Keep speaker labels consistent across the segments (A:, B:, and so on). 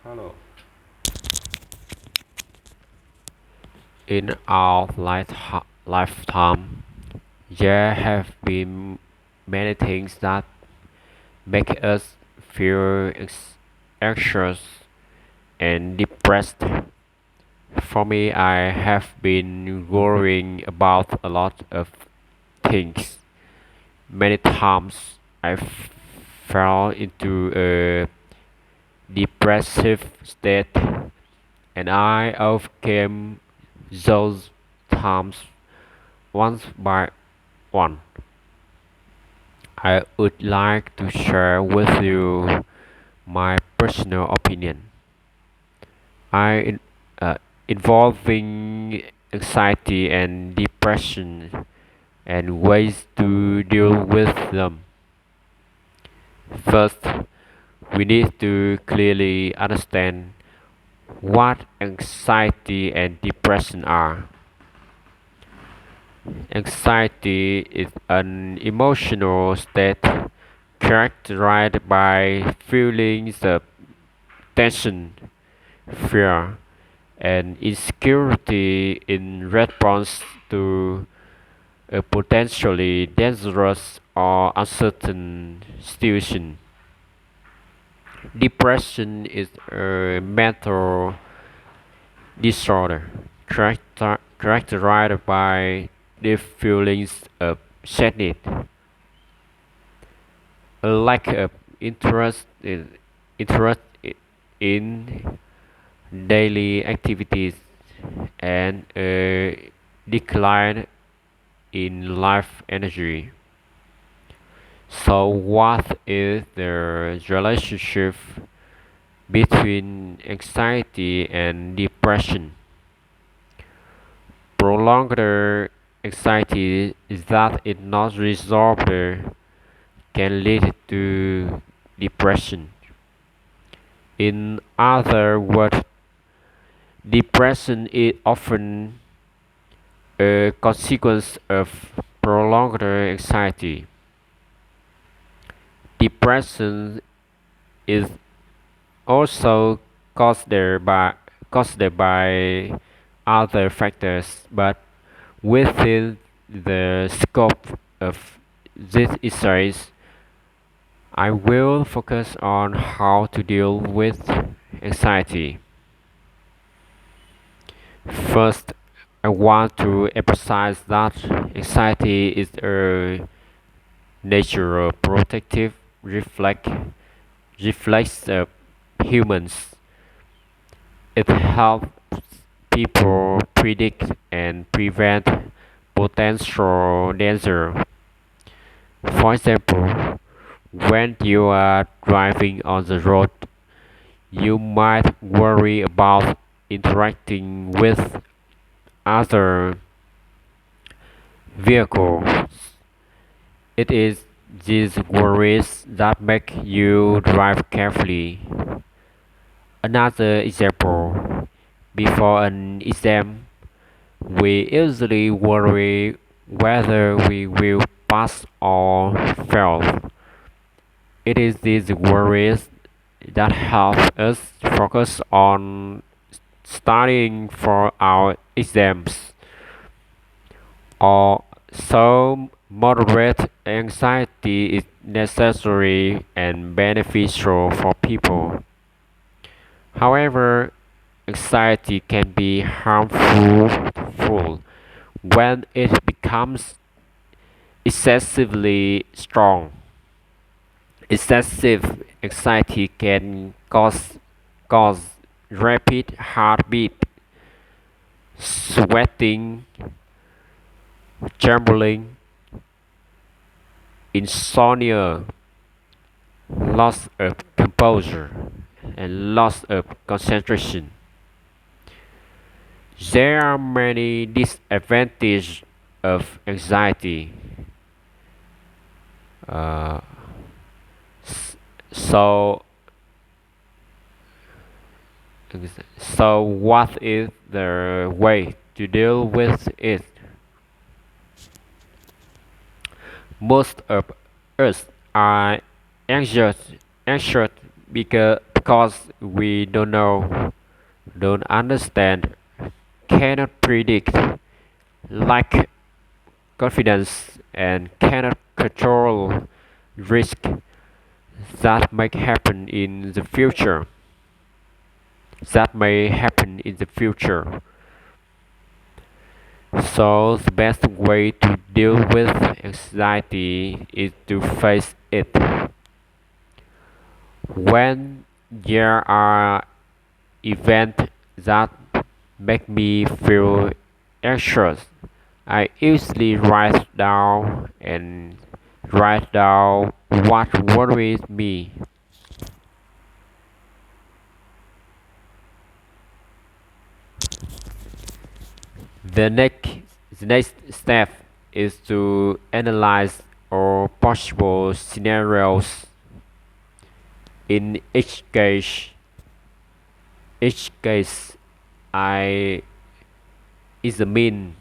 A: Hello.
B: In our lifetime, there have been many things that make us feel anxious and depressed. For me, I have been worrying about a lot of things. Many times I fell into a depressive state, and I overcame those times one by one. I would like to share with you my personal opinion. I involving anxiety and depression and ways to deal with them. First, we need to clearly understand what anxiety and depression are. Anxiety is an emotional state characterized by feelings of tension, fear, and insecurity in response to a potentially dangerous or uncertain situation. Depression is a mental disorder characterized by the feelings of sadness, a lack of interest in daily activities, and a decline in life energy. So, what is the relationship between anxiety and depression? Prolonged anxiety is that it not resolved can lead to depression. In other words, depression is often a consequence of prolonged anxiety. Depression is also caused by other factors, but within the scope of this exercise, I will focus on how to deal with anxiety. First, I want to emphasize that anxiety is a natural protective reflex of humans. It helps people predict and prevent potential danger. For example, when you are driving on the road, you might worry about interacting with other vehicles. It is these worries that make you drive carefully. Another example, before an exam, we usually worry whether we will pass or fail. It is these worries that help us focus on studying for our exams. Also, moderate anxiety is necessary and beneficial for people. However, anxiety can be harmful when it becomes excessively strong. Excessive anxiety can cause rapid heartbeat, sweating, trembling, insomnia, loss of composure, and loss of concentration. There are many disadvantages of anxiety. Uh, so, so what is the way to deal with it? Most of us are anxious, anxious because we don't know, don't understand, cannot predict, lack confidence, and cannot control risk that may happen in the future. That may happen in the future. So the best way to deal with anxiety is to face it. When there are events that make me feel anxious, I usually write down what worries me. The next, the next step is to analyze all possible scenarios. In each case, I examine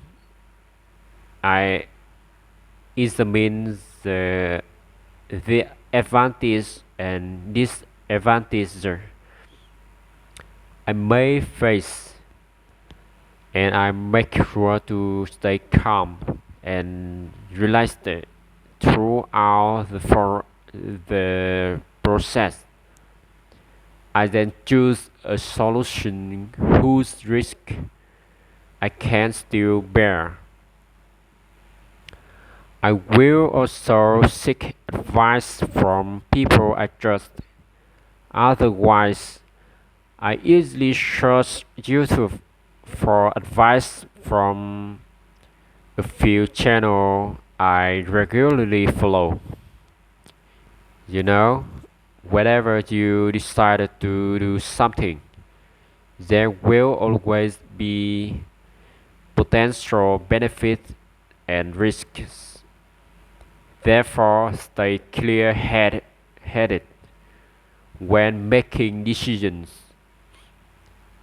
B: I examine the advantage and disadvantage I may face, and I make sure to stay calm and realistic throughout the process. I then choose a solution whose risk I can still bear. I will also seek advice from people I trust. Otherwise, I easily search YouTube for advice from a few channels I regularly follow. You know, whenever you decided to do something, there will always be potential benefits and risks. Therefore, stay clear-headed when making decisions.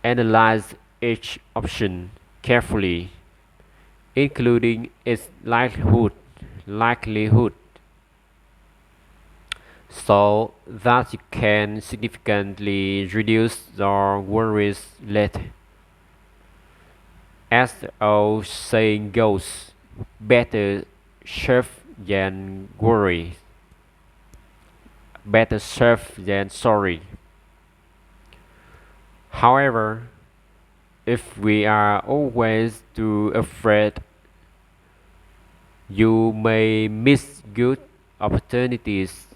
B: Analyze each option carefully, including its likelihood, so that you can significantly reduce your worries later. As the old saying goes, better safe than worry, better safe than sorry. However, if we are always too afraid, you may miss good opportunities.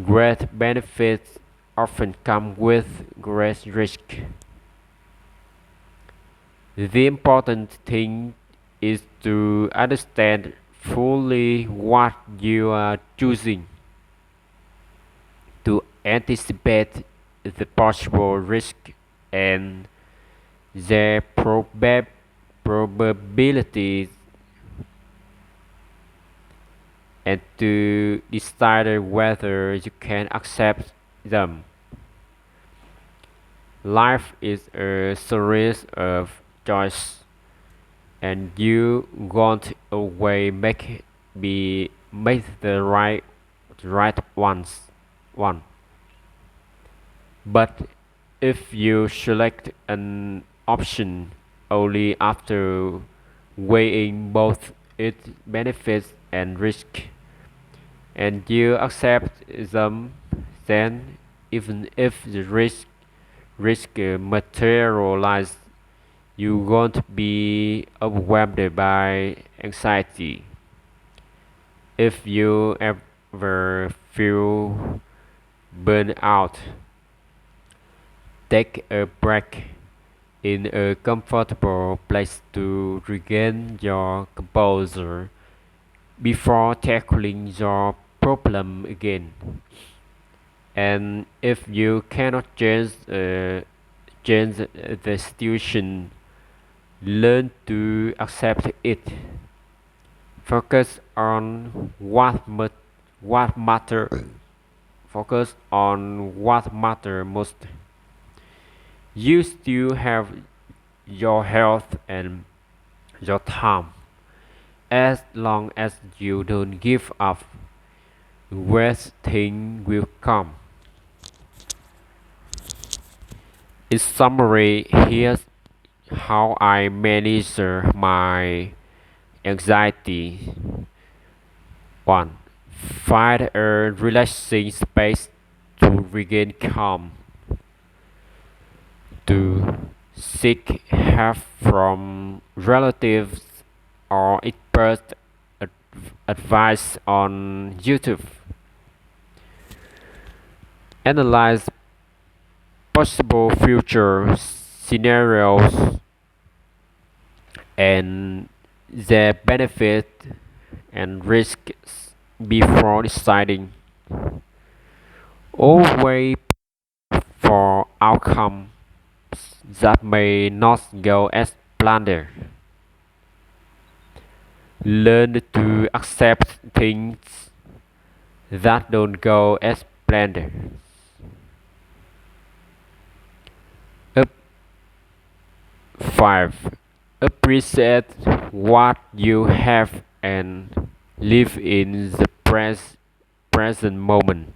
B: Great benefits often come with great risk. The important thing is to understand fully what you are choosing, to anticipate the possible risk and their probabilities, and to decide whether you can accept them. Life is a series of choices, and you won't always make the right one. But if you select an option only after weighing both its benefits and risk, and you accept them, then even if the risk materializes, you won't be overwhelmed by anxiety. If you ever feel burned out, take a break in a comfortable place to regain your composure before tackling your problem again. And if you cannot change the situation, learn to accept it. Focus on what matter. Focus on what matter most. You still have your health and your time. As long as you don't give up, worst thing will come. In summary, here's how I manage my anxiety. 1. Find a relaxing space to regain calm. 2. Seek help from relatives or expert advice on YouTube. Analyze possible future scenarios and their benefit and risks before deciding. Always for outcomes that may not go as planned. Learn to accept things that don't go as planned. Up 5. Appreciate what you have and live in the present moment.